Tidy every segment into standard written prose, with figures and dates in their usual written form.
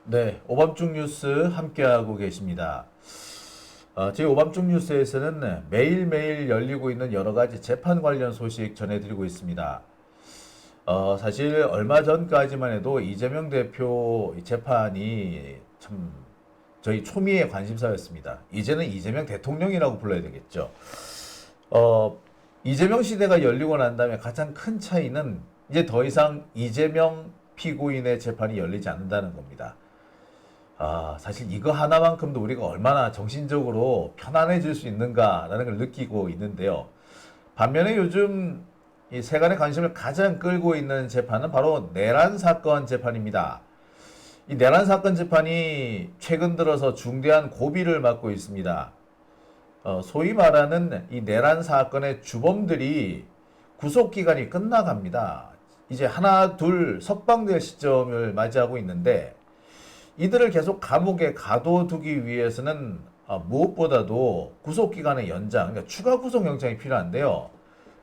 네, 오밤중 뉴스 함께하고 계십니다. 저희 오밤중 뉴스에서는 매일매일 열리고 있는 여러 가지 재판 관련 소식 전해드리고 있습니다. 사실 얼마 전까지만 해도 이재명 대표 재판이 참 저희 초미의 관심사였습니다. 이제는 이재명 대통령이라고 불러야 되겠죠. 어, 이재명 시대가 열리고 난 다음에 가장 큰 차이는 이제 더 이상 이재명 피고인의 재판이 열리지 않는다는 겁니다. 사실 이거 하나만큼도 우리가 얼마나 정신적으로 편안해질 수 있는가라는 걸 느끼고 있는데요. 반면에 요즘 이 세간의 관심을 가장 끌고 있는 재판은 바로 내란 사건 재판입니다. 이 내란 사건 재판이 최근 들어서 중대한 고비를 맞고 있습니다. 소위 말하는 이 내란 사건의 주범들이 구속 기간이 끝나갑니다. 이제 하나, 둘 석방될 시점을 맞이하고 있는데 이들을 계속 감옥에 가둬두기 위해서는 무엇보다도 구속기간의 연장, 그러니까 추가 구속영장이 필요한데요.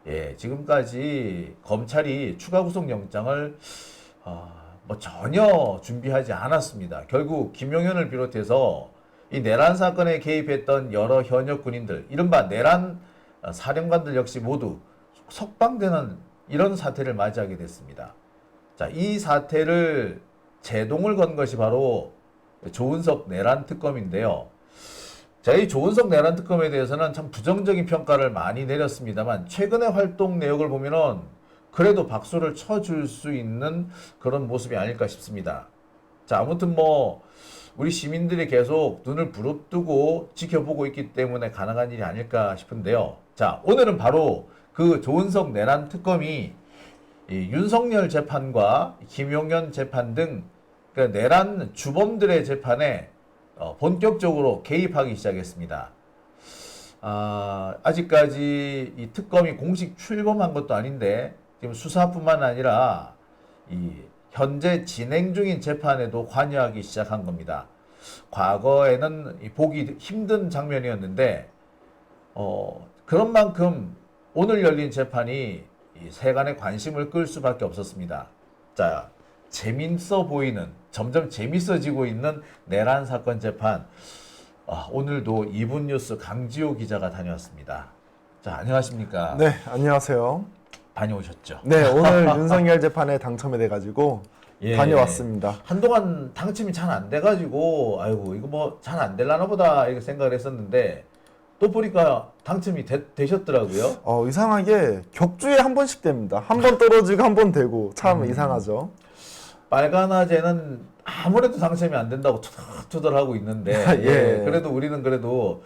예, 지금까지 검찰이 추가 구속영장을 전혀 준비하지 않았습니다. 결국 김용현을 비롯해서 이 내란 사건에 개입했던 여러 현역 군인들, 이른바 내란 사령관들 역시 모두 석방되는 이런 사태를 맞이하게 됐습니다. 자, 이 사태를 제동을 건 것이 바로 조은석 내란 특검인데요. 자, 이 조은석 내란 특검에 대해서는 참 부정적인 평가를 많이 내렸습니다만 최근의 활동 내역을 보면은 그래도 박수를 쳐줄 수 있는 그런 모습이 아닐까 싶습니다. 자, 아무튼 우리 시민들이 계속 눈을 부릅뜨고 지켜보고 있기 때문에 가능한 일이 아닐까 싶은데요. 자, 오늘은 바로 그 조은석 내란 특검이 이 윤석열 재판과 김용현 재판 등 그 내란 주범들의 재판에 본격적으로 개입하기 시작했습니다. 아직까지 이 특검이 공식 출범한 것도 아닌데 지금 수사뿐만 아니라 이 현재 진행 중인 재판에도 관여하기 시작한 겁니다. 과거에는 보기 힘든 장면이었는데 그런 만큼 오늘 열린 재판이 이 세간의 관심을 끌 수밖에 없었습니다. 자, 재밌어 보이는, 점점 재밌어지고 있는 내란 사건 재판. 오늘도 이분 뉴스 강지호 기자가 다녀왔습니다. 자, 안녕하십니까? 네, 안녕하세요. 다녀오셨죠? 네, 오늘 윤석열 재판에 당첨이 돼가지고 예, 다녀왔습니다. 한동안 당첨이 잘 안 돼가지고, 아이고, 이거 잘 안 될라나 보다, 이렇게 생각을 했었는데, 또 보니까 당첨이 되셨더라고요. 이상하게 격주에 한 번씩 됩니다. 한 번 떨어지고 한 번 되고 참 이상하죠. 빨간아재는 아무래도 당첨이 안 된다고 투덜투덜하고 있는데 예. 그래도 우리는 그래도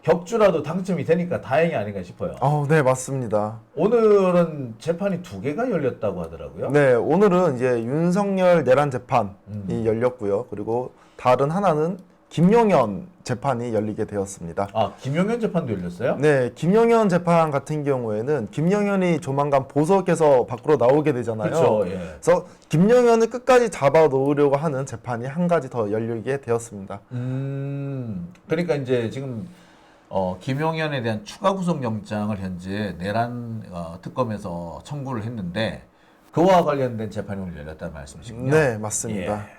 격주라도 당첨이 되니까 다행이 아닌가 싶어요. 네, 맞습니다. 오늘은 재판이 2개가 열렸다고 하더라고요. 네, 오늘은 이제 윤석열 내란 재판이 열렸고요. 그리고 다른 하나는 김용현 재판이 열리게 되었습니다. 김용현 재판도 열렸어요? 네, 김용현 재판 같은 경우에는 김용현이 조만간 보석에서 밖으로 나오게 되잖아요. 그렇죠. 예. 그래서 김용현을 끝까지 잡아 놓으려고 하는 재판이 한 가지 더 열리게 되었습니다. 그러니까 이제 지금 김용현에 대한 추가 구속영장을 현재 내란 특검에서 청구를 했는데 그와 관련된 재판이 오늘 열렸다는 말씀이시군요. 네, 맞습니다. 예.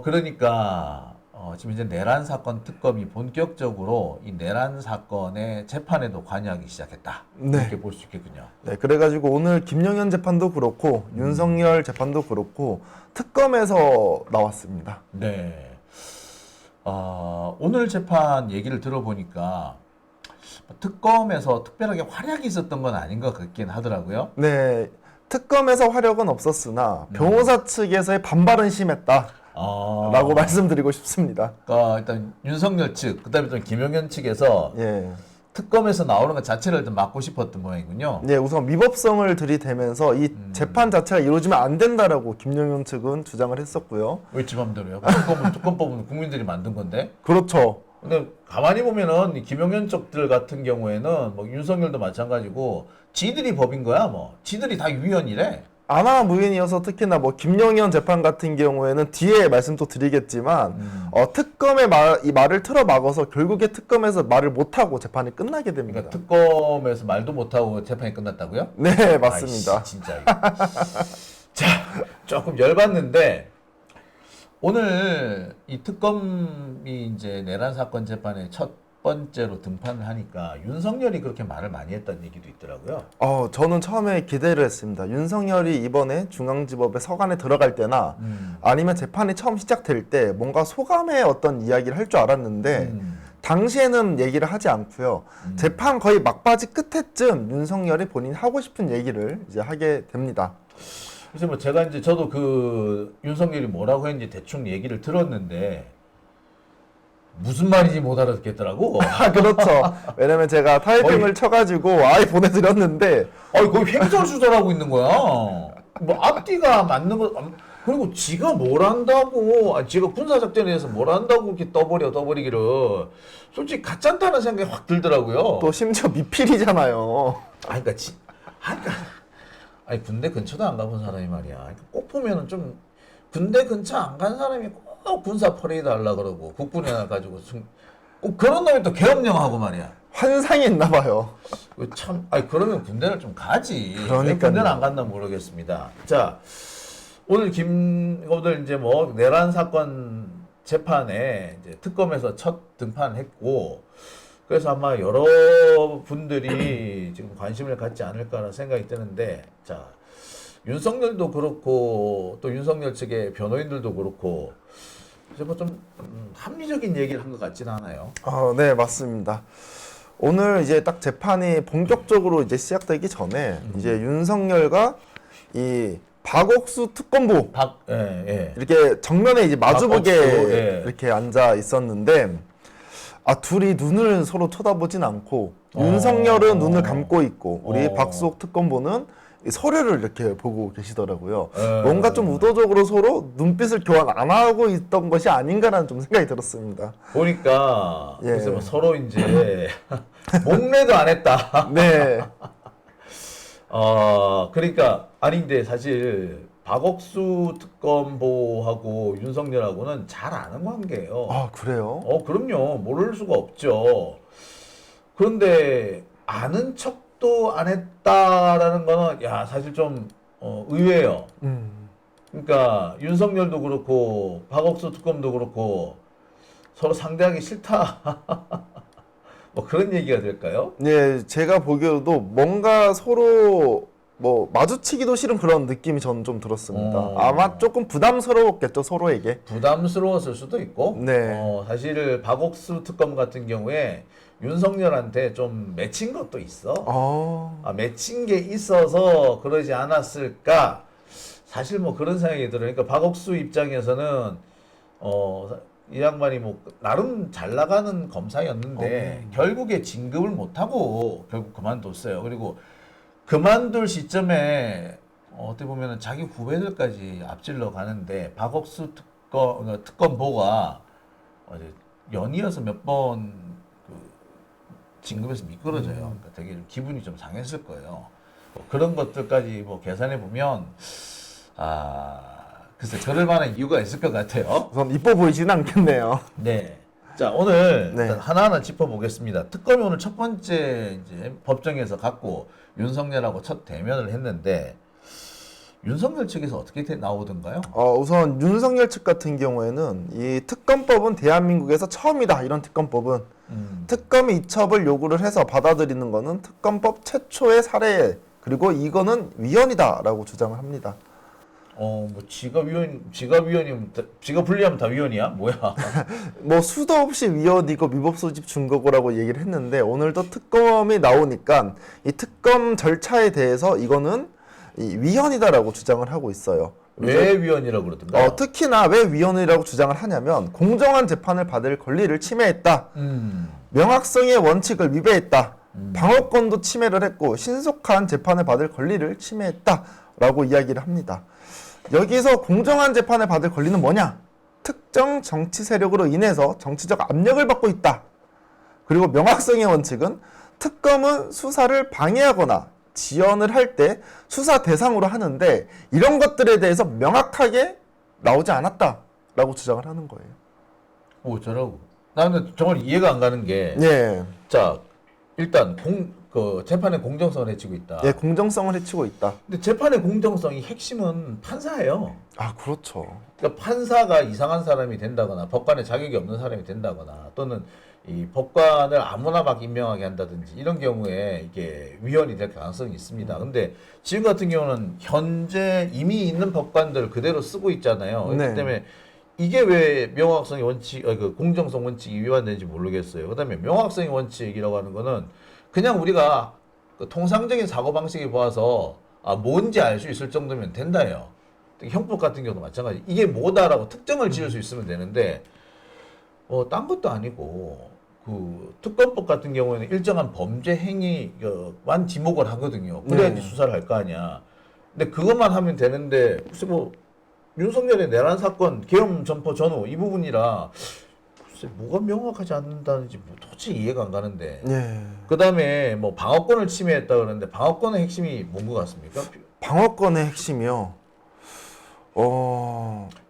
그러니까 지금 이제 내란 사건 특검이 본격적으로 이 내란 사건의 재판에도 관여하기 시작했다. 네. 이렇게 볼 수 있겠군요. 네, 그래가지고 오늘 김용현 재판도 그렇고 윤석열 재판도 그렇고 특검에서 나왔습니다. 네. 오늘 재판 얘기를 들어보니까 특검에서 특별하게 활약이 있었던 건 아닌 것 같긴 하더라고요. 네, 특검에서 화력은 없었으나 변호사 측에서의 반발은 심했다. 라고 말씀드리고 싶습니다. 그러니까 일단 윤석열 측, 그다음에 또 김용현 측에서 예. 특검에서 나오는 것 자체를 좀 막고 싶었던 모양이군요. 네, 우선 위법성을 들이대면서 이 재판 자체가 이루어지면 안 된다라고 김용현 측은 주장을 했었고요. 왜 지 맘대로요? 특검법은 국민들이 만든 건데. 그렇죠. 근데 가만히 보면은 이 김용현 쪽들 같은 경우에는 윤석열도 마찬가지고 지들이 법인 거야. 지들이 다 위헌이래. 아마 무인이어서 특히나 김용현 재판 같은 경우에는 뒤에 말씀 또 드리겠지만 특검의 이 말을 틀어 막아서 결국에 특검에서 말을 못하고 재판이 끝나게 됩니다. 그러니까 특검에서 말도 못하고 재판이 끝났다고요? 네, 맞습니다. 아이씨, 진짜. 자, 조금 열받는데 오늘 이 특검이 이제 내란 사건 재판에 첫 번째로 등판을 하니까 윤석열이 그렇게 말을 많이 했다는 얘기도 있더라고요. 저는 처음에 기대를 했습니다. 윤석열이 이번에 중앙지법에 서간에 들어갈 때나 아니면 재판이 처음 시작될 때 뭔가 소감의 어떤 이야기를 할 줄 알았는데 당시에는 얘기를 하지 않고요. 재판 거의 막바지 끝에쯤 윤석열이 본인이 하고 싶은 얘기를 이제 하게 됩니다. 그래서 뭐 제가 이제 저도 그 윤석열이 뭐라고 했는지 대충 얘기를 들었는데 무슨 말인지 못 알아듣겠더라고. 그렇죠. 왜냐면 제가 타이핑을 쳐가지고 아예 보내드렸는데 거의 횡설수설하고 있는 거야. 뭐 앞뒤가 맞는 거 그리고 지가 뭘 한다고 지가 군사작전에 대해서 뭘 한다고 이렇게 떠버리기를 솔직히 가짠다는 생각이 확 들더라고요. 또 심지어 미필이잖아요. 아니 군대 근처도 안 가본 사람이 말이야. 그러니까 꼭 보면은 좀 군대 근처 안 간 사람이 꼭 군사 퍼레이드 하려 그러고 국군에 가지고 꼭 그런 놈이 또 계엄령하고 말이야. 환상이 있나 봐요. 그러면 군대를 좀 가지. 왜 그러니까요. 군대를 안 갔나 모르겠습니다. 자, 오늘 이제 뭐 내란 사건 재판에 이제 특검에서 첫 등판했고, 그래서 아마 여러 분들이 지금 관심을 갖지 않을까라는 생각이 드는데, 자, 윤석열도 그렇고 또 윤석열 측의 변호인들도 그렇고 이제 뭐 좀 합리적인 얘기를 한 것 같지는 않아요. 네, 맞습니다. 오늘 이제 딱 재판이 본격적으로 이제 시작되기 전에 이제 윤석열과 이 박옥수 특검부 이렇게 정면에 이제 마주보게 박옥수, 예. 이렇게 앉아 있었는데 둘이 눈을 서로 쳐다보진 않고 윤석열은 눈을 감고 있고 우리 박수옥 특검부는 이 서류를 이렇게 보고 계시더라고요. 뭔가 좀 의도적으로 서로 눈빛을 교환 안 하고 있던 것이 아닌가라는 좀 생각이 들었습니다. 보니까 예. 그래서 뭐 서로 이제 목례도 안 했다. 네. 그러니까 근데 사실 박옥수 특검보하고 윤석열하고는 잘 아는 관계예요. 그래요? 그럼요. 모를 수가 없죠. 그런데 아는 척도 안 했다라는 거는 사실 좀 의외예요. 그러니까 윤석열도 그렇고 박옥수 특검도 그렇고 서로 상대하기 싫다. 뭐 그런 얘기가 될까요? 네, 제가 보기에도 뭔가 서로 뭐 마주치기도 싫은 그런 느낌이 저는 좀 들었습니다. 아마 조금 부담스러웠겠죠, 서로에게. 부담스러웠을 수도 있고, 네. 사실 박옥수 특검 같은 경우에 윤석열한테 좀 맺힌 것도 있어. 맺힌 게 있어서 그러지 않았을까? 사실 뭐 그런 생각이 들어요. 그러니까 박옥수 입장에서는 이 양반이 뭐 나름 잘 나가는 검사였는데 결국에 진급을 못하고 결국 그만뒀어요. 그리고 그만둘 시점에 어떻게 보면은 자기 후배들까지 앞질러 가는데 박옥수 특검보가 연이어서 몇 번 진급에서 미끄러져요. 그러니까 되게 좀 기분이 좀 상했을 거예요. 그런 것들까지 뭐 계산해 보면 글쎄 그럴 만한 이유가 있을 것 같아요. 우선 이뻐 보이지는 않겠네요. 네. 자, 오늘 네. 일단 하나하나 짚어보겠습니다. 특검이 오늘 첫 번째 이제 법정에서 갖고 윤석열하고 첫 대면을 했는데 윤석열 측에서 어떻게 나오던가요? 우선 윤석열 측 같은 경우에는 이 특검법은 대한민국에서 처음이다. 이런 특검법은 특검이 이첩을 요구를 해서 받아들이는 거는 특검법 최초의 사례 그리고 이거는 위헌이다라고 주장을 합니다. 뭐 지가 위원이면 지가 불리하면 다 위원이야? 뭐야? 뭐 수도 없이 위헌이고 위법 소집 증거고라고 얘기를 했는데 오늘도 특검이 나오니까 이 특검 절차에 대해서 이거는 이 위헌이다라고 주장을 하고 있어요. 왜 위원이라고 그러던가요? 특히나 왜 위헌이라고 주장을 하냐면 공정한 재판을 받을 권리를 침해했다. 명확성의 원칙을 위배했다. 방어권도 침해를 했고 신속한 재판을 받을 권리를 침해했다라고 이야기를 합니다. 여기서 공정한 재판을 받을 권리는 뭐냐? 특정 정치 세력으로 인해서 정치적 압력을 받고 있다. 그리고 명확성의 원칙은 특검은 수사를 방해하거나 지연을 할 때 수사 대상으로 하는데 이런 것들에 대해서 명확하게 나오지 않았다라고 주장을 하는 거예요. 어쩌라고? 나는 정말 이해가 안 가는 게 예. 자, 일단 그 재판의 공정성을 해치고 있다. 예, 공정성을 해치고 있다. 근데 재판의 공정성이 핵심은 판사예요. 아, 그렇죠. 그러니까 판사가 이상한 사람이 된다거나 법관에 자격이 없는 사람이 된다거나 또는 이 법관을 아무나 막 임명하게 한다든지 이런 경우에 이게 위헌이 될 가능성이 있습니다. 근데 지금 같은 경우는 현재 이미 있는 법관들 그대로 쓰고 있잖아요. 그렇기 네. 때문에 이게 왜 명확성의 원칙, 그 공정성 원칙이 위반되는지 모르겠어요. 그다음에 명확성의 원칙이라고 하는 거는 그냥 우리가 그 통상적인 사고 방식에 보아서 뭔지 알 수 있을 정도면 된다요. 형법 같은 경우도 마찬가지. 이게 뭐다라고 특정을 지을 수 있으면 되는데 딴 것도 아니고 그 특검법 같은 경우에는 일정한 범죄 행위만 지목을 하거든요. 그래야지 수사를 할 거 아니야. 근데 그것만 하면 되는데 글쎄 뭐 윤석열의 내란 사건 계엄 점포 전후 이 부분이라 글쎄 뭐가 명확하지 않는다는지 뭐 도저히 이해가 안 가는데. 예. 그다음에 뭐 방어권을 침해했다 그러는데 방어권의 핵심이 뭔 것 같습니까? 방어권의 핵심이요.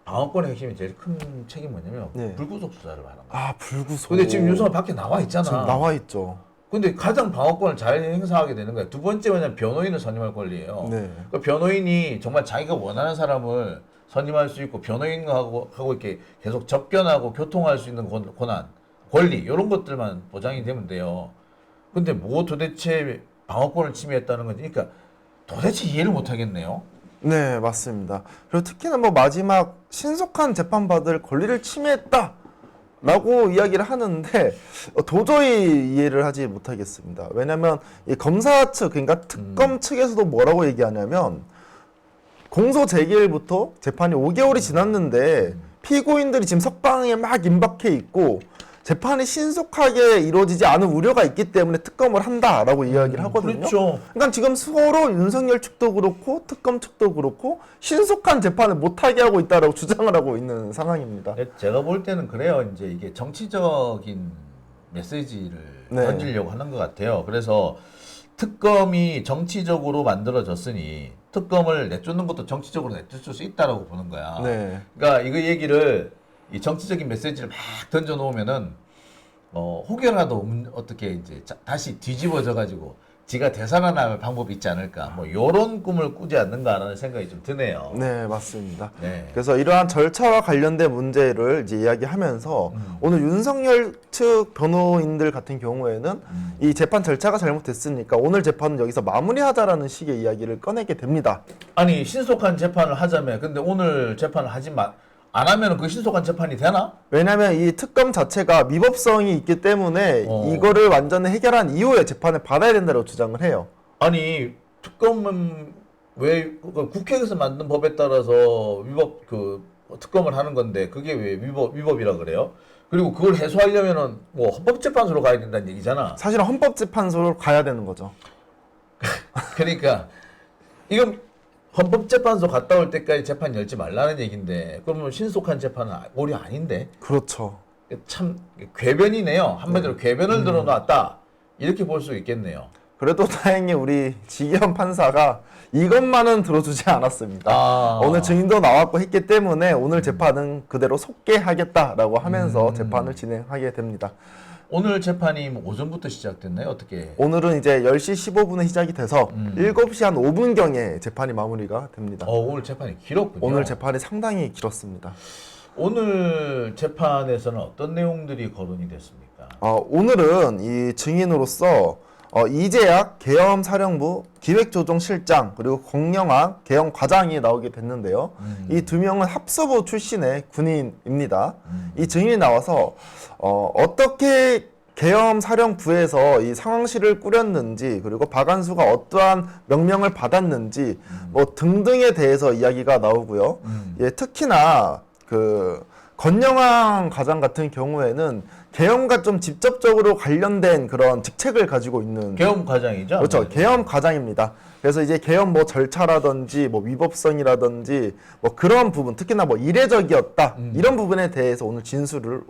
방어권의 핵심이 제일 큰 책이 뭐냐면 네. 불구속 수사를 하는 거야. 아, 불구속. 근데 지금 윤석열 밖에 나와 있잖아. 지금 나와 있죠. 근데 가장 방어권을 잘 행사하게 되는 거야. 두 번째 뭐냐면 변호인을 선임할 권리예요. 네. 그 변호인이 정말 자기가 원하는 사람을 선임할 수 있고 변호인하고 이렇게 계속 접견하고 교통할 수 있는 권한, 권리 이런 것들만 보장이 되면 돼요. 근데 뭐 도대체 방어권을 침해했다는 건지, 그러니까 도대체 이해를 못 하겠네요. 네, 맞습니다. 그리고 특히나 뭐 마지막 신속한 재판받을 권리를 침해했다. 라고 이야기를 하는데 도저히 이해를 하지 못하겠습니다. 왜냐하면 이 검사 측, 그러니까 특검 측에서도 뭐라고 얘기하냐면 공소 제기일부터 재판이 5개월이 지났는데 피고인들이 지금 석방에 막 임박해 있고 재판이 신속하게 이루어지지 않은 우려가 있기 때문에 특검을 한다라고 이야기를 하거든요. 그렇죠. 그러니까 지금 서로 윤석열 측도 그렇고 특검 측도 그렇고 신속한 재판을 못하게 하고 있다라고 주장을 하고 있는 상황입니다. 제가 볼 때는 그래요. 이제 이게 정치적인 메시지를 네. 던지려고 하는 것 같아요. 그래서 특검이 정치적으로 만들어졌으니 특검을 내쫓는 것도 정치적으로 내쫓을 수 있다라고 보는 거야. 네. 그러니까 이거 얘기를 이 정치적인 메시지를 막 던져 놓으면은 혹여라도 어떻게 이제 다시 뒤집어져 가지고 지가 되살아날 방법이 있지 않을까, 뭐 요런 꿈을 꾸지 않는가라는 생각이 좀 드네요. 네, 맞습니다. 네. 그래서 이러한 절차와 관련된 문제를 이제 이야기하면서 오늘 윤석열 측 변호인들 같은 경우에는 이 재판 절차가 잘못됐으니까 오늘 재판은 여기서 마무리하자라는 식의 이야기를 꺼내게 됩니다. 아니 신속한 재판을 하자며 근데 오늘 재판을 안 하면 그 신속한 재판이 되나? 왜냐하면 이 특검 자체가 미법성이 있기 때문에 이거를 완전히 해결한 이후에 재판을 받아야 된다고 주장을 해요. 아니 특검은 왜 국회에서 만든 법에 따라서 특검을 하는 건데 그게 왜 위법이라 그래요? 그리고 그걸 해소하려면은 뭐 헌법재판소로 가야 된다는 얘기잖아. 사실은 헌법재판소로 가야 되는 거죠. 그러니까 이건 헌법재판소 갔다 올 때까지 재판 열지 말라는 얘긴데 그러면 신속한 재판은 오히려 아닌데. 그렇죠. 참 궤변이네요. 한마디로 궤변을 들어놨다 이렇게 볼 수 있겠네요. 그래도 다행히 우리 지기현 판사가 이것만은 들어주지 않았습니다. 오늘 증인도 나왔고 했기 때문에 오늘 재판은 그대로 속개하겠다라고 하면서 재판을 진행하게 됩니다. 오늘 재판이 뭐 오전부터 시작됐나요? 어떻게? 오늘은 이제 10시 15분에 시작이 돼서 7시 한 5분경에 재판이 마무리가 됩니다. 오늘 재판이 길었군요. 오늘 재판이 상당히 길었습니다. 오늘 재판에서는 어떤 내용들이 거론이 됐습니까? 오늘은 이 증인으로서 이재학 계엄사령부 기획조정실장 그리고 공영학 계엄과장이 나오게 됐는데요. 이 두 명은 합수부 출신의 군인입니다. 이 증인이 나와서 어떻게 계엄사령부에서 이 상황실을 꾸렸는지 그리고 박안수가 어떠한 명령을 받았는지 뭐 등등에 대해서 이야기가 나오고요. 예, 특히나 그 권영왕 과장 같은 경우에는 계엄과 좀 직접적으로 관련된 그런 직책을 가지고 있는 계엄 과장이죠? 그렇죠. 네. 계엄 과장입니다. 그래서 이제 계엄 뭐 절차라든지 뭐 위법성이라든지 뭐 그런 부분, 특히나 뭐 이례적이었다 이런 부분에 대해서 오늘 진술을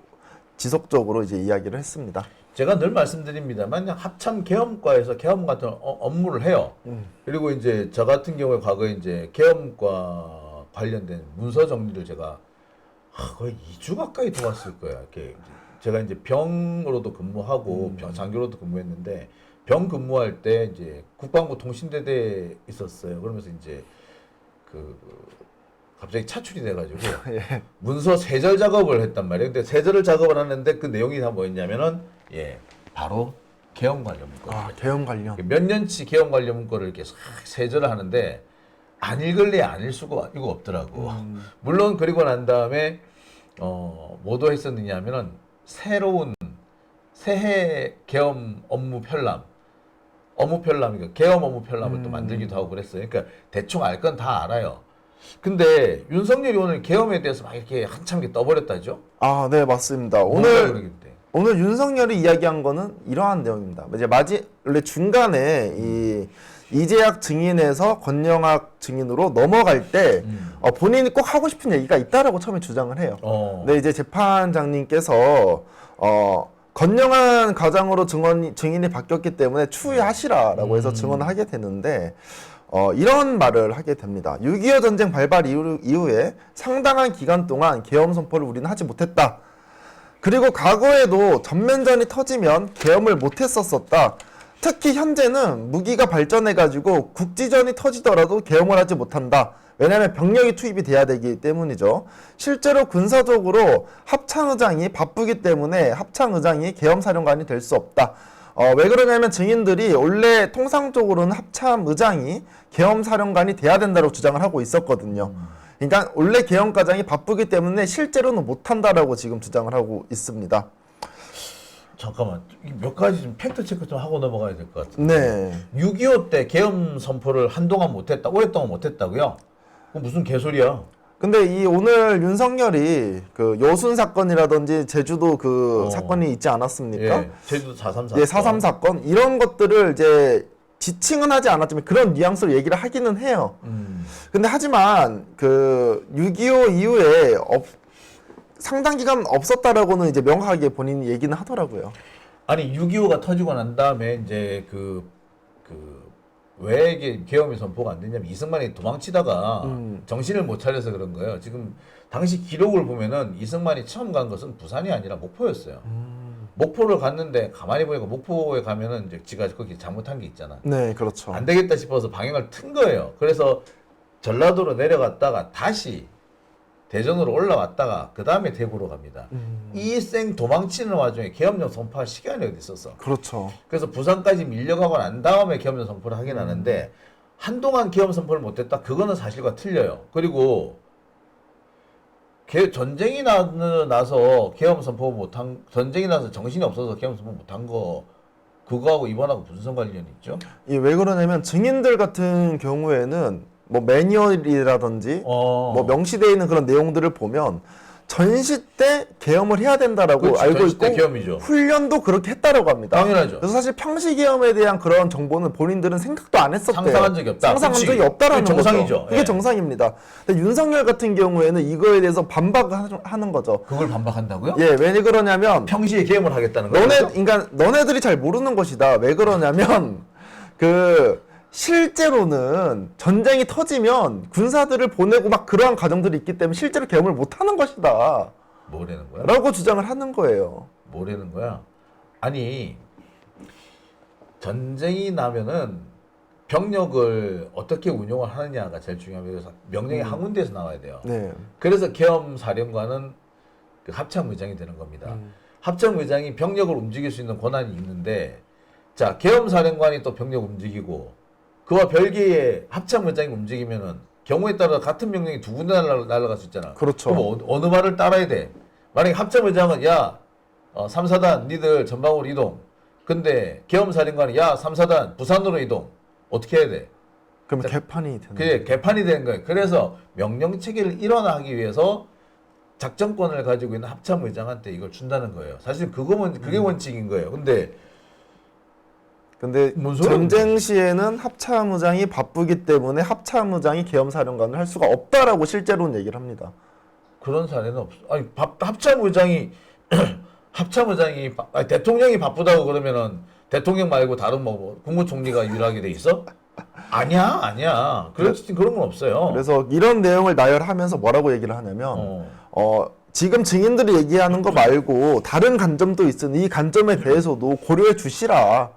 지속적으로 이제 이야기를 했습니다. 제가 늘 말씀드립니다만 합참 계엄과에서 계엄 같은 업무를 해요. 그리고 이제 저 같은 경우에 과거에 이제 계엄과 관련된 문서 정리를 제가 거의 2주 가까이 도왔을 거야. 이렇게 제가 이제 병으로도 근무하고 장교로도 근무했는데 병 근무할 때 이제 국방부 통신대대에 있었어요. 그러면서 이제 그 갑자기 차출이 돼가지고 예. 문서 세절 작업을 했단 말이에요. 근데 세절 작업을 하는데 그 내용이 다 뭐였냐면은 바로 계엄 관련 문건. 아, 계엄 관련. 몇 년치 계엄 관련 문건을 이렇게 싹 세절을 하는데 안 읽을래 안 읽을 수가 이거 없더라고. 물론 그리고 난 다음에 뭐도 했었느냐 하면은 새로운 새해 계엄 업무 편람, 그러니까 계엄 업무 편람을 또 만들기도 하고 그랬어요. 그러니까 대충 알 건 다 알아요. 근데 윤석열이 오늘 계엄에 대해서 막 이렇게 한참 이렇게 떠버렸다죠? 아, 네, 맞습니다. 뭔가 오늘 그러겠대. 오늘 윤석열이 이야기한 거는 이러한 내용입니다. 이제 원래 중간에 이재학 증인에서 권영학 증인으로 넘어갈 때 본인이 꼭 하고 싶은 얘기가 있다라고 처음에 주장을 해요. 근데 이제 재판장님께서 권영한 과장으로 증인이 바뀌었기 때문에 추후하시라라고 해서 증언을 하게 되는데 이런 말을 하게 됩니다. 6.25 전쟁 발발 이후에 상당한 기간 동안 계엄 선포를 우리는 하지 못했다. 그리고 과거에도 전면전이 터지면 계엄을 못했었었다. 특히 현재는 무기가 발전해가지고 국지전이 터지더라도 계엄을 하지 못한다. 왜냐하면 병력이 투입이 돼야 되기 때문이죠. 실제로 군사적으로 합창의장이 바쁘기 때문에 합창의장이 계엄사령관이 될 수 없다. 왜 그러냐면 증인들이 원래 통상적으로는 합참의장이 계엄사령관이 돼야 된다고 주장을 하고 있었거든요. 그러니까 원래 계엄과장이 바쁘기 때문에 실제로는 못한다라고 지금 주장을 하고 있습니다. 잠깐만 몇 가지 좀 팩트 체크 좀 하고 넘어가야 될 것 같은데. 네. 6.25 때 계엄 선포를 한동안 못했다, 오랫동안 못했다고요? 그건 무슨 개소리야? 근데 이 오늘 윤석열이 그 여순 사건이라든지 제주도 그 사건이 있지 않았습니까? 예, 제주도 4.3 사건. 예, 4.3 사건 이런 것들을 이제 지칭은 하지 않았지만 그런 뉘앙스로 얘기를 하기는 해요. 근데 하지만 그 6.25 이후에 상당 기간 없었다라고는 이제 명확하게 본인이 얘기는 하더라고요. 아니 6.25가 터지고 난 다음에 이제 왜 이게 계엄이 선포가 안 됐냐면 이승만이 도망치다가 정신을 못 차려서 그런 거예요. 지금 당시 기록을 보면은 이승만이 처음 간 것은 부산이 아니라 목포였어요. 목포를 갔는데 가만히 보니까 목포에 가면은 이제 지가 거기 잘못한 게 있잖아. 네, 그렇죠. 안 되겠다 싶어서 방향을 튼 거예요. 그래서 전라도로 내려갔다가 다시 대전으로 올라왔다가 그 다음에 대구로 갑니다. 이 생 도망치는 와중에 계엄령 선포할 시간이 어디 있었어. 그렇죠. 그래서 부산까지 밀려가고 난 다음에 계엄령 선포를 하긴 하는데 한동안 계엄 선포를 못했다. 그거는 사실과 틀려요. 그리고 전쟁이 나서 계엄 선포 못한, 전쟁이 나서 정신이 없어서 계엄 선포 못한 거 그거하고 이번하고 무슨 상관련이 있죠? 왜 그러냐면 증인들 같은 경우에는 뭐 매뉴얼이라든지 뭐 명시되어 있는 그런 내용들을 보면 전시 때 계엄을 해야 된다라고 그렇지, 알고 전시 때 있고 계엄이죠. 훈련도 그렇게 했다라고 합니다. 당연하죠. 그래서 사실 평시 계엄에 대한 그런 정보는 본인들은 생각도 안 했었대요. 상상한 적이 없다. 상상한 그치. 적이 없다라는 그게 정상이죠. 거죠. 그게 예. 정상입니다. 근데 윤석열 같은 경우에는 이거에 대해서 반박하는 거죠. 그걸 반박한다고요? 예, 왜 그러냐면 평시에 계엄을 하겠다는 거죠? 너네들이 잘 모르는 것이다. 왜 그러냐면 실제로는 전쟁이 터지면 군사들을 보내고 막 그러한 과정들이 있기 때문에 실제로 계엄을 못 하는 것이다. 뭐라는 거야? 라고 주장을 하는 거예요. 뭐라는 거야? 아니 전쟁이 나면은 병력을 어떻게 운용을 하느냐가 제일 중요합니다. 그래서 명령이 한 군데에서 나와야 돼요. 네. 그래서 계엄 사령관은 그 합참의장이 되는 겁니다. 합참의장이 병력을 움직일 수 있는 권한이 있는데, 자 계엄 사령관이 또 병력 움직이고 그와 별개의 합참의장이 움직이면은 경우에 따라 같은 명령이 두 군데 날아갈 수 있잖아. 그렇죠. 그럼 어느 말을 따라야 돼? 만약에 합참의장은 야 3, 4단 니들 전방으로 이동. 근데 계엄사령관이 야 3, 4단 부산으로 이동. 어떻게 해야 돼? 그럼 개판이 되는 그게 개판이 되는 거예요. 그래서 명령 체계를 일원화하기 위해서 작전권을 가지고 있는 합참의장한테 이걸 준다는 거예요. 사실 그게 원칙인 거예요. 근데 뭔 소리야? 전쟁 시에는 합참의장이 바쁘기 때문에 합참의장이 계엄사령관을 할 수가 없다라고 실제로는 얘기를 합니다. 그런 사례는 없어. 아니 합참의장이 대통령이 바쁘다고 그러면은 대통령 말고 다른 뭐 국무총리가 유일하게 돼 있어? 아니야. 그런 건 없어요. 그래서 이런 내용을 나열하면서 뭐라고 얘기를 하냐면 지금 증인들이 얘기하는 거 말고 다른 관점도 있으니 이 관점에 대해서도 고려해 주시라.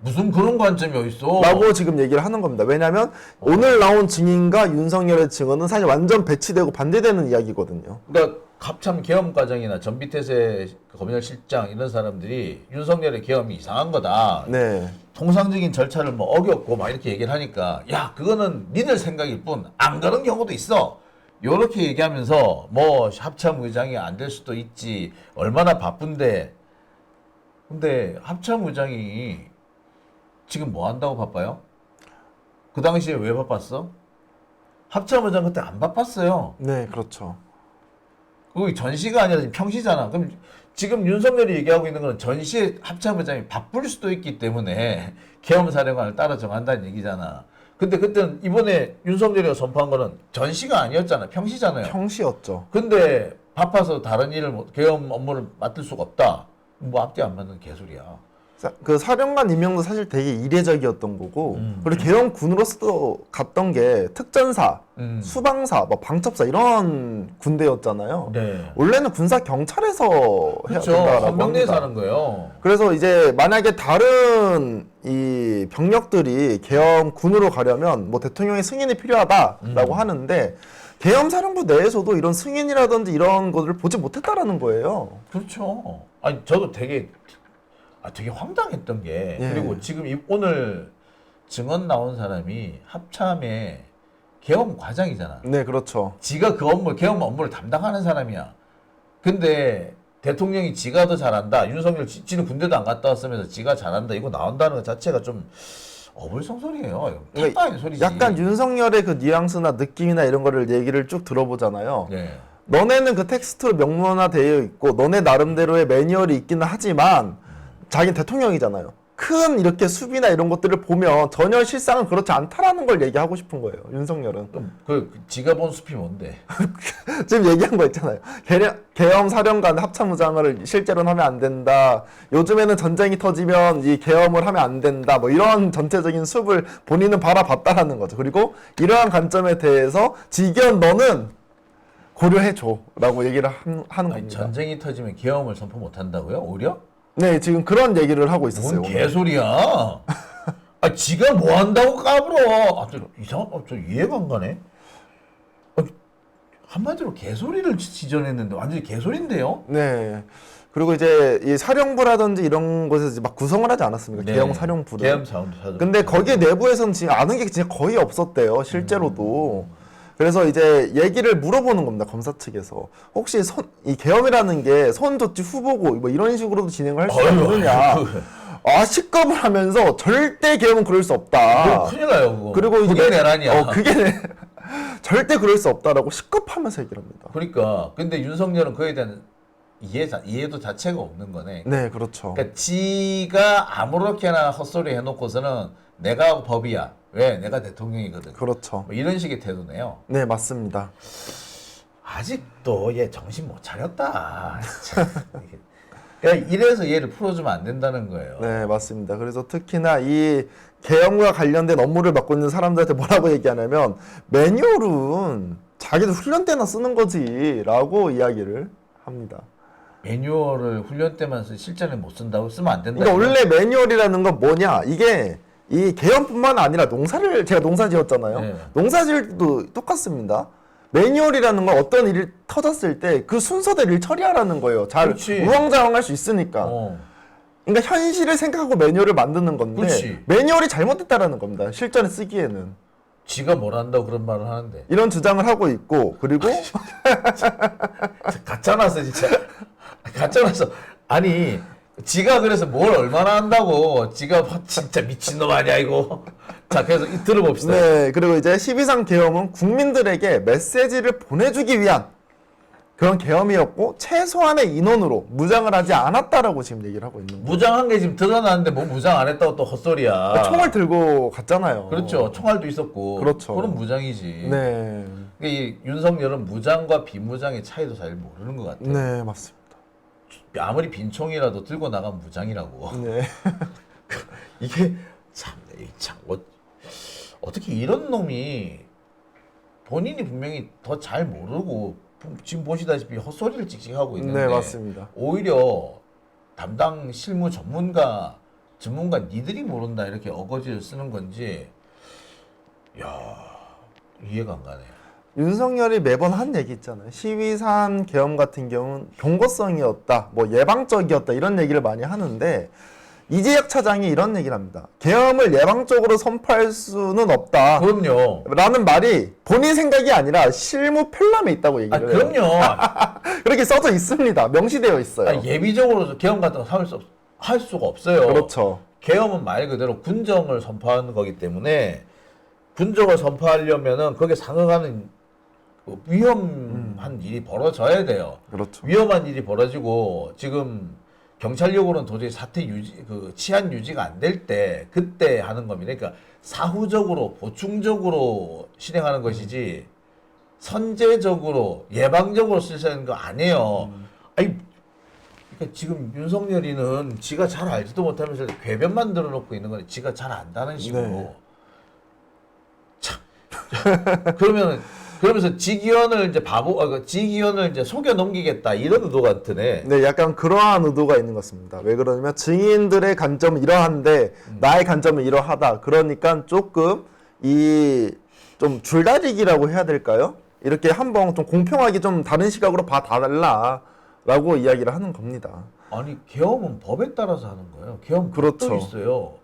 무슨 그런 관점이 어딨어? 라고 지금 얘기를 하는 겁니다. 왜냐하면 오늘 나온 증인과 윤석열의 증언은 사실 완전 배치되고 반대되는 이야기거든요. 그러니까 합참 계엄 과정이나 전비태세 검찰실장 이런 사람들이 윤석열의 계엄이 이상한 거다. 네. 통상적인 절차를 뭐 어겼고 막 이렇게 얘기를 하니까 야 그거는 니들 생각일 뿐 안 그런 경우도 있어. 요렇게 얘기하면서 뭐 합참 의장이 안 될 수도 있지. 얼마나 바쁜데. 근데 합참 의장이 지금 뭐 한다고 바빠요? 그 당시에 왜 바빴어? 합참 의장 그때 안 바빴어요. 네, 그렇죠. 그거 전시가 아니라 지금 평시잖아. 그럼 지금 윤석열이 얘기하고 있는 건 전시에 합참의장이 바쁠 수도 있기 때문에 계엄사령관을 따라 정한다는 얘기잖아. 근데 그때는 이번에 윤석열이가 선포한 거는 전시가 아니었잖아. 평시잖아요. 평시였죠. 근데 바빠서 다른 일을 계엄 업무를 맡을 수가 없다. 뭐 앞뒤 안 맞는 개소리야. 그 사령관 임명도 사실 되게 이례적이었던 거고 그리고 계엄군으로서 갔던 게 특전사, 수방사, 뭐 방첩사 이런 군대였잖아요. 네. 원래는 군사 경찰에서 해야 그렇죠. 된다라고 헌병대에서 합니다. 하는 거예요. 그래서 이제 만약에 다른 이 병력들이 계엄군으로 가려면 뭐 대통령의 승인이 필요하다라고 하는데 계엄사령부 내에서도 이런 승인이라든지 이런 것들을 보지 못했다라는 거예요. 그렇죠. 아니 저도 되게 황당했던 게 예. 그리고 지금 오늘 증언 나온 사람이 합참의 계엄 과장이잖아. 네, 그렇죠. 지가 그 계엄 업무를 담당하는 사람이야. 근데 대통령이 지가 더 잘한다. 윤석열 지는 군대도 안 갔다 왔으면서 지가 잘한다. 이거 나온다는 것 자체가 좀 어불성설이에요. 탁다인 소리지. 약간 윤석열의 그 뉘앙스나 느낌이나 이런 거를 얘기를 쭉 들어보잖아요. 네. 너네는 그 텍스트로 명문화되어 있고 너네 나름대로의 매뉴얼이 있기는 하지만 자기는 대통령이잖아요. 큰 이렇게 수비나 이런 것들을 보면 전혀 실상은 그렇지 않다라는 걸 얘기하고 싶은 거예요. 윤석열은. 그럼 지가 본 숲이 뭔데? 지금 얘기한 거 있잖아요. 계엄 사령관 합참의장을 실제로는 하면 안 된다. 요즘에는 전쟁이 터지면 이 계엄을 하면 안 된다. 뭐 이런 전체적인 숲을 본인은 바라봤다라는 거죠. 그리고 이러한 관점에 대해서 지견 너는 고려해줘라고 얘기를 하는 겁니다. 전쟁이 터지면 계엄을 선포 못 한다고요? 오히려? 네, 지금 그런 얘기를 하고 있었어요. 뭔 오늘. 개소리야? 지가 뭐 한다고 까불어? 저 이해가 안 가네. 한마디로 개소리를 지전했는데 완전히 개소리인데요? 네. 그리고 이제 이 사령부라든지 이런 곳에서 이제 막 구성을 하지 않았습니까? 네. 계엄 사령부를. 계엄 사령부. 근데 거기에 내부에서는 지금 아는 게 진짜 거의 없었대요. 실제로도. 그래서 이제 얘기를 물어보는 겁니다. 검사 측에서. 혹시 이 계엄이라는 게 선조치 후보고 뭐 이런 식으로도 진행을 할 수 있느냐. 시겁을 하면서 절대 계엄은 그럴 수 없다. 큰일 나요, 그거. 그리고 이제 그게 내란이야. 절대 그럴 수 없다라고 시겁하면서 얘기를 합니다. 그러니까 근데 윤석열은 그에 대한 이해도 자체가 없는 거네. 네, 그렇죠. 그러니까 지가 아무렇게나 헛소리 해놓고서는 내가 법이야. 왜? 내가 대통령이거든. 그렇죠. 뭐 이런 식의 태도네요. 네, 맞습니다. 아직도 얘 정신 못 차렸다. 참, 그러니까 이래서 얘를 풀어주면 안 된다는 거예요. 네, 맞습니다. 그래서 특히나 이 계엄과 관련된 업무를 맡고 있는 사람들한테 뭐라고 얘기하냐면 매뉴얼은 자기들 훈련 때나 쓰는 거지라고 이야기를 합니다. 매뉴얼을 훈련 때만 실전에 못 쓴다고 쓰면 안 된다. 그러니까 원래 매뉴얼이라는 건 뭐냐? 이게 이 계엄뿐만 아니라 제가 농사 지었잖아요. 네. 농사 지을 때도 똑같습니다. 매뉴얼이라는 건 어떤 일이 터졌을 때 그 순서대로 일 처리하라는 거예요. 잘 그렇지. 우왕좌왕할 수 있으니까. 그러니까 현실을 생각하고 매뉴얼을 만드는 건데 그렇지. 매뉴얼이 잘못됐다라는 겁니다. 실전에 쓰기에는. 지가 뭘 한다고 그런 말을 하는데. 이런 주장을 하고 있고 그리고 가짜나서 진짜. 가짜나서. 아니 지가 그래서 뭘 얼마나 한다고 지가 진짜 미친놈 아니야 이거. 자 그래서 들어봅시다. 네, 그리고 이제 12상 계엄은 국민들에게 메시지를 보내주기 위한 그런 계엄이었고 최소한의 인원으로 무장을 하지 않았다라고 지금 얘기를 하고 있는 거예요. 무장한 게 지금 드러나는데 뭐 무장 안 했다고 또 헛소리야. 총을 들고 갔잖아요. 그렇죠. 총알도 있었고. 그렇죠. 그럼 무장이지. 네, 그러니까 이 윤석열은 무장과 비무장의 차이도 잘 모르는 것 같아요. 네, 맞습니다. 아무리 빈총이라도 들고 나가면 무장이라고. 네, 이게 참 어떻게 이런 놈이 본인이 분명히 더 잘 모르고 지금 보시다시피 헛소리를 찍찍하고 있는데 네, 맞습니다. 오히려 담당 실무 전문가 전문가 니들이 모른다 이렇게 어거지를 쓰는 건지 이해가 안 가네요. 윤석열이 매번 한 얘기 있잖아요. 시위산 계엄 같은 경우는 경고성이었다, 뭐 예방적이었다 이런 얘기를 많이 하는데 이재혁 차장이 이런 얘기를 합니다. 계엄을 예방적으로 선포할 수는 없다. 그럼요. 라는 말이 본인 생각이 아니라 실무 편람에 있다고 얘기를 해요. 그럼요. 그렇게 써져 있습니다. 명시되어 있어요. 예비적으로 계엄 같은 거 할 수가 없어요. 그렇죠. 계엄은 말 그대로 군정을 선포하는 거기 때문에 군정을 선포하려면은 거기에 상응하는 위험한 일이 벌어져야 돼요. 그렇죠. 위험한 일이 벌어지고 지금 경찰력으로는 도저히 사태 유지, 치안 유지가 안 될 때 그때 하는 겁니다. 그러니까 사후적으로 보충적으로 실행하는 것이지 선제적으로 예방적으로 쓰는 거 아니에요. 아니, 그러니까 지금 윤석열이는 지가 잘 알지도 못하면서 궤변 만들어 놓고 있는 거니 지가 잘 안다는 식으로. 네. 참. 그러면서 직위원을 이제 직위원을 이제 속여 넘기겠다 이런 의도가 드네. 네, 약간 그러한 의도가 있는 것 같습니다. 왜 그러냐면 증인들의 관점은 이러한데 나의 관점은 이러하다. 그러니까 조금 좀 줄다리기라고 해야 될까요? 이렇게 한번 좀 공평하게 좀 다른 시각으로 봐달라라고 이야기를 하는 겁니다. 아니 계엄은 법에 따라서 하는 거예요. 계엄 그렇죠. 법도 있어요.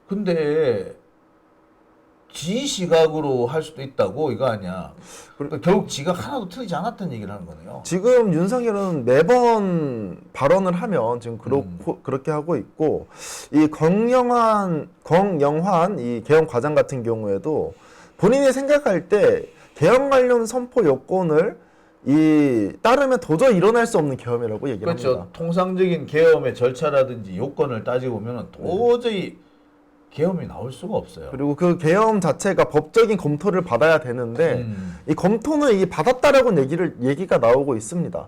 근데 지 시각으로 할 수도 있다고 이거 아니야. 그러니까 결국 지가 하나도 틀리지 않았다는 얘기를 하는 거네요. 지금 윤석열은 매번 발언을 하면 지금 그렇게 하고 있고 이 권영환 이 계엄 과장 같은 경우에도 본인이 생각할 때 계엄 관련 선포 요건을 따르면 도저히 일어날 수 없는 계엄이라고 얘기를 그렇죠. 합니다. 통상적인 계엄의 절차라든지 요건을 따지고 보면 도저히 계엄이 나올 수가 없어요. 그리고 그 계엄 자체가 법적인 검토를 받아야 되는데 이 검토는 이게 받았다라고 얘기가 나오고 있습니다.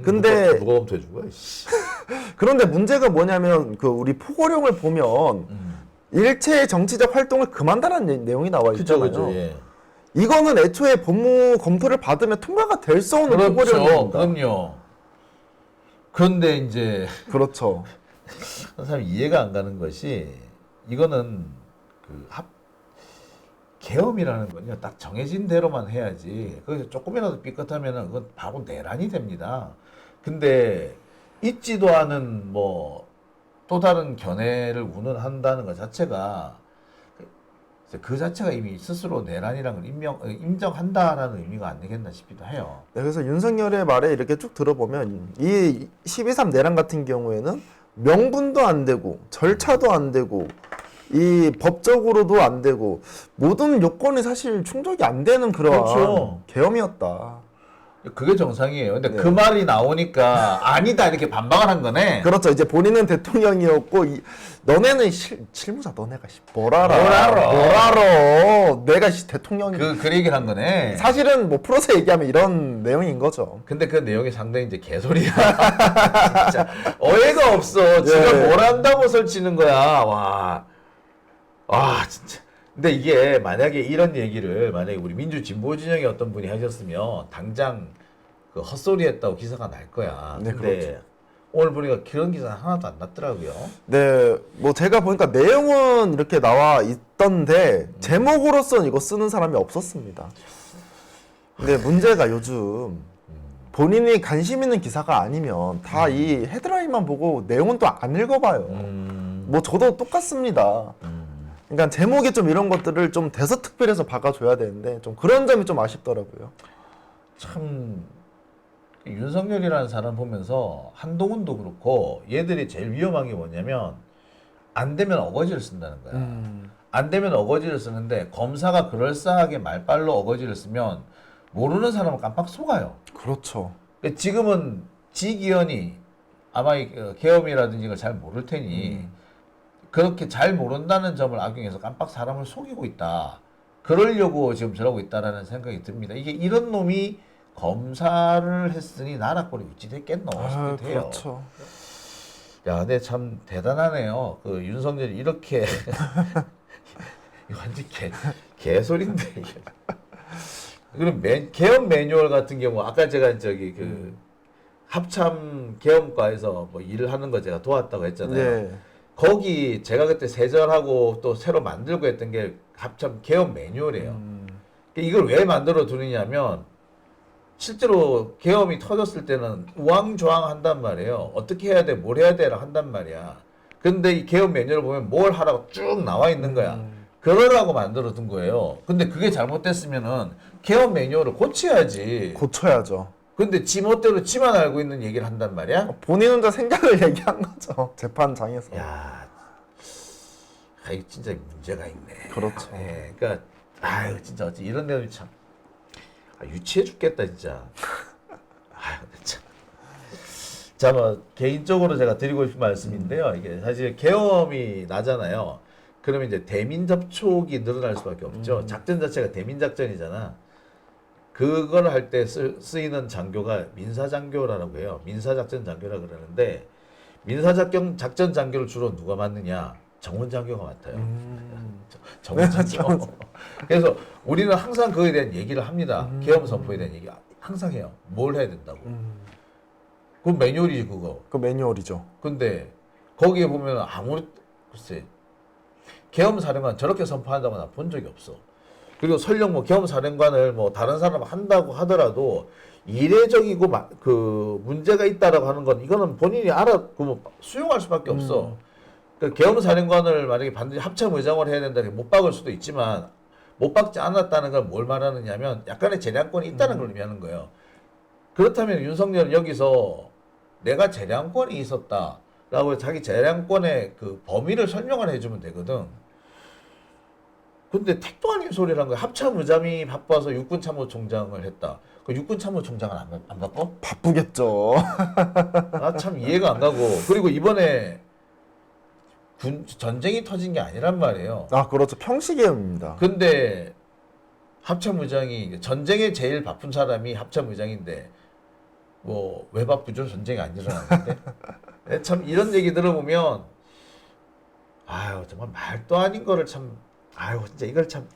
근데 누가 검토해 준 거야? 그런데 문제가 뭐냐면 우리 포고령을 보면 일체의 정치적 활동을 그만다라는 내용이 나와 있잖아요. 그죠, 예. 이거는 애초에 법무 검토를 받으면 통과가 될 수 없는 포고령입니다. 그럼요. 그런데 이제 그렇죠. 한 사람이 이해가 안 가는 것이 이거는 계엄이라는 건요 딱 정해진 대로만 해야지 거기서 조금이라도 삐끗하면은 그건 바로 내란이 됩니다. 근데 있지도 않은 또 다른 견해를 운운한다는 것 자체가 그 자체가 이미 스스로 내란이라는 걸 인정한다라는 의미가 안 되겠나 싶기도 해요. 네, 그래서 윤석열의 말에 이렇게 쭉 들어보면 이 12.3 내란 같은 경우에는 명분도 안 되고 절차도 안 되고 이 법적으로도 안 되고 모든 요건이 사실 충족이 안 되는 그러한 그렇죠. 계엄이었다. 그게 정상이에요. 근데 네. 그 말이 나오니까 아니다 이렇게 반박을 한 거네. 그렇죠. 이제 본인은 대통령이었고 너네는 실무자 너네가 뭘 알아? 뭘 알아? 내가 대통령이 그 얘기를 한 거네. 사실은 풀어서 얘기하면 이런 내용인 거죠. 근데 그 내용이 상당히 이제 개소리야. 진짜 어이가 없어. 지가 네. 뭘 한다고 설치는 거야. 와 진짜. 근데 이게 만약에 이런 얘기를 만약에 우리 민주 진보 진영의 어떤 분이 하셨으면 당장 그 헛소리 했다고 기사가 날 거야. 네, 근데 그렇죠. 오늘 보니까 그런 기사 하나도 안 났더라고요. 네, 제가 보니까 내용은 이렇게 나와 있던데 제목으로서는 이거 쓰는 사람이 없었습니다. 근데 문제가 요즘 본인이 관심 있는 기사가 아니면 다 이 헤드라인만 보고 내용은 또 안 읽어봐요. 저도 똑같습니다. 그러니까 제목에 좀 이런 것들을 좀 대서특별해서 박아줘야 되는데 좀 그런 점이 좀 아쉽더라고요. 참 윤석열이라는 사람 보면서 한동훈도 그렇고 얘들이 제일 위험한 게 뭐냐면 안 되면 어거지를 쓴다는 거야. 안 되면 어거지를 쓰는데 검사가 그럴싸하게 말빨로 어거지를 쓰면 모르는 사람은 깜빡 속아요. 그렇죠. 지금은 지기현이 아마 계엄이라든지 이걸 잘 모를 테니 그렇게 잘 모른다는 점을 악용해서 깜빡 사람을 속이고 있다. 그러려고 지금 저러고 있다라는 생각이 듭니다. 이게 이런 놈이 검사를 했으니 나라 꼴이 어찌 됐겠노 싶기도 해요. 그렇죠. 야, 근데 참 대단하네요. 윤석열이 이렇게 이거 완전 개소리인데 이게. 그럼 계엄 매뉴얼 같은 경우 아까 제가 합참 계엄과에서 일을 하는 거 제가 도왔다고 했잖아요. 네. 거기 제가 그때 세전하고 또 새로 만들고 했던 게 합참 개업 매뉴얼이에요. 이걸 왜 만들어 두느냐면 실제로 계엄이 터졌을 때는 우왕좌왕 한단 말이에요. 어떻게 해야 돼, 뭘 해야 돼라 한단 말이야. 근데 이 계엄 매뉴얼을 보면 뭘 하라고 쭉 나와 있는 거야. 그러라고 만들어 둔 거예요. 근데 그게 잘못됐으면은 계엄 매뉴얼을 고쳐야지. 고쳐야죠. 근데 지멋대로 지만 알고 있는 얘기를 한단 말이야. 본인 혼자 생각을 얘기한 거죠. 재판장에서. 야, 이거 진짜 문제가 있네. 그렇죠. 예, 그러니까 아유 진짜 어찌 이런 데는 참 유치해 죽겠다 진짜. 아유 참. 자, 뭐 개인적으로 제가 드리고 싶은 말씀인데요. 이게 사실 계엄이 나잖아요. 그러면 이제 대민 접촉이 늘어날 수밖에 없죠. 작전 자체가 대민 작전이잖아. 그걸 할 때 쓰이는 장교가 민사장교라고 해요. 민사작전 장교라 그러는데 민사작전 장교를 주로 누가 맡느냐? 정원장교가 맡아요. 정원장교. 그래서 우리는 항상 그거에 대한 얘기를 합니다. 계엄 선포에 대한 얘기 항상 해요. 뭘 해야 된다고. 그 매뉴얼이지 그거. 그 매뉴얼이죠. 근데 거기에 보면 아무리 글쎄 계엄 사령관 저렇게 선포한다고 나 본 적이 없어. 그리고 설령 뭐 계엄 사령관을 뭐 다른 사람 한다고 하더라도 이례적이고 그 문제가 있다라고 하는 건 이거는 본인이 뭐 수용할 수밖에 없어. 그 계엄 사령관을 만약에 반드시 합참 의장을 해야 된다 못 박을 수도 있지만 못 박지 않았다는 걸 뭘 말하느냐면 약간의 재량권이 있다는 걸 의미하는 거예요. 그렇다면 윤석열은 여기서 내가 재량권이 있었다라고 자기 재량권의 그 범위를 설명을 해주면 되거든. 근데 택도 아닌 소리를 한 거야. 합참의장이 바빠서 육군참모총장을 했다. 그 육군참모총장은 안 바빠? 바쁘겠죠. 나 참 이해가 안 가고. 그리고 이번에 전쟁이 터진 게 아니란 말이에요. 아, 그렇죠. 평시계엄입니다. 근데 합참의장이 전쟁에 제일 바쁜 사람이 합참의장인데 뭐 왜 바쁘죠? 전쟁이 안 일어났는데. 참 이런 얘기 들어보면 아유 정말 말도 아닌 거를 참 아유 진짜 이걸 참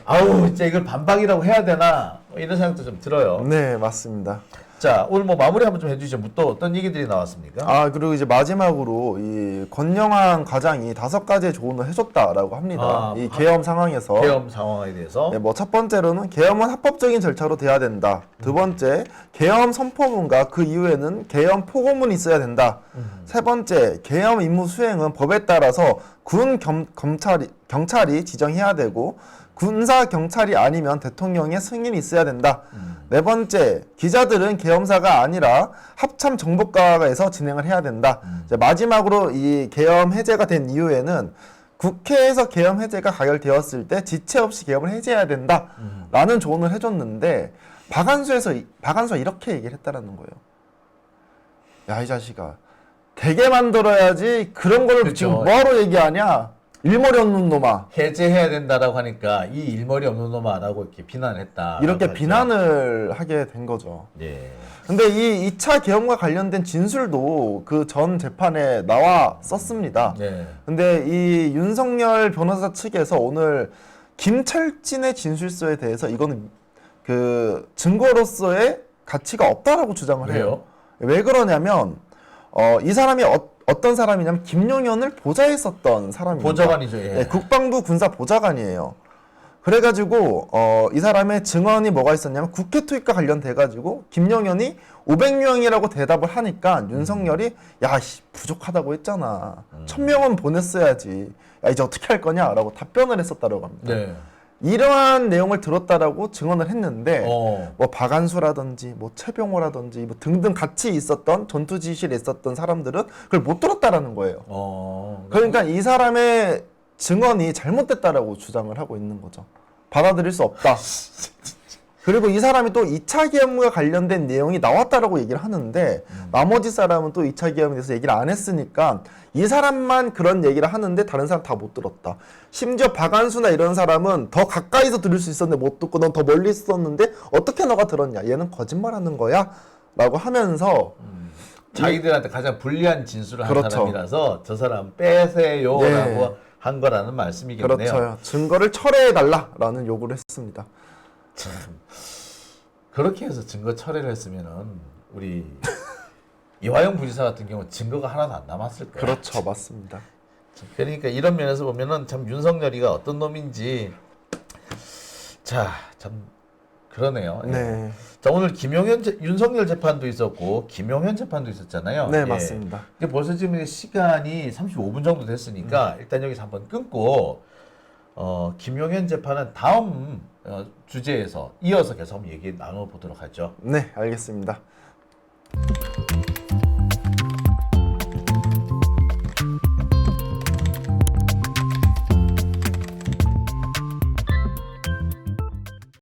아우 진짜 이걸 반박이라고 해야 되나 이런 생각도 좀 들어요. 네, 맞습니다. 자 오늘 뭐 마무리 한번 좀 해주시죠. 또 어떤 얘기들이 나왔습니까? 아, 그리고 이제 마지막으로 이 권영환 과장이 5가지의 조언을 해줬다라고 합니다. 이 계엄 상황에서. 계엄 상황에 대해서. 네, 뭐 첫 번째로는 계엄은 합법적인 절차로 돼야 된다. 두 번째, 계엄 선포문과 그 이후에는 계엄 포고문이 있어야 된다. 세 번째, 계엄 임무 수행은 법에 따라서 경찰이 지정해야 되고 군사 경찰이 아니면 대통령의 승인이 있어야 된다. 네 번째, 기자들은 계엄사가 아니라 합참 정보과에서 진행을 해야 된다. 이제 마지막으로 이 계엄 해제가 된 이후에는 국회에서 계엄 해제가 가결되었을 때 지체 없이 계엄을 해제해야 된다. 라는 조언을 해줬는데 박한수가 이렇게 얘기를 했다라는 거예요. 야, 이 자식아. 되게 만들어야지 그런 걸 그렇죠. 지금 뭐하러 얘기하냐. 일머리 없는 놈아. 해제해야 된다라고 하니까 이 일머리 없는 놈아라고 이렇게 비난했다. 이렇게 비난을 하게 된 거죠. 예. 근데 이 2차 계엄과 관련된 진술도 그 전 재판에 나왔었습니다. 네. 근데 이 윤석열 변호사 측에서 오늘 김철진의 진술서에 대해서 이거는 그 증거로서의 가치가 없다라고 주장을 해요. 왜 그러냐면 이 사람이 어떤 사람이냐면 김용현을 보좌했었던 사람입니다. 보좌관이죠. 예. 네, 국방부 군사 보좌관이에요. 그래가지고 이 사람의 증언이 뭐가 있었냐면 국회 투입과 관련돼가지고 김용현이 500명이라고 대답을 하니까 윤석열이 야 부족하다고 했잖아. 1000명은 보냈어야지. 야 이제 어떻게 할 거냐라고 답변을 했었다고 합니다. 네. 이러한 내용을 들었다라고 증언을 했는데 어. 뭐 박안수라든지 뭐 최병호라든지 뭐 등등 같이 있었던 전투 지시실에 있었던 사람들은 그걸 못 들었다라는 거예요. 그러니까 이 사람의 증언이 잘못됐다라고 주장을 하고 있는 거죠. 받아들일 수 없다. 그리고 이 사람이 또 2차 계엄과 관련된 내용이 나왔다라고 얘기를 하는데 나머지 사람은 또 2차 계엄에 대해서 얘기를 안 했으니까 이 사람만 그런 얘기를 하는데 다른 사람 다 못 들었다. 심지어 박안수나 이런 사람은 더 가까이서 들을 수 있었는데 못 듣고 넌 더 멀리 있었는데 어떻게 너가 들었냐. 얘는 거짓말하는 거야. 라고 하면서 자기들한테 가장 불리한 진술을 한 그렇죠. 사람이라서 저 사람 빼세요라고 네. 한 거라는 말씀이겠네요. 그렇죠. 증거를 철회해달라라는 요구를 했습니다. 참, 그렇게 해서 증거 철회를 했으면은 우리 이화영 부지사 같은 경우 증거가 하나도 안 남았을 거예요. 그렇죠. 맞습니다. 그러니까 이런 면에서 보면은 참 윤석열이가 어떤 놈인지 자, 참 그러네요. 예. 네. 자, 오늘 윤석열 재판도 있었고 김용현 재판도 있었잖아요. 네, 예. 맞습니다. 근데 벌써 지금 시간이 35분 정도 됐으니까 일단 여기서 한번 끊고 김용현 재판은 다음 주제에서 이어서 계속 한번 얘기 나눠보도록 하죠. 네, 알겠습니다.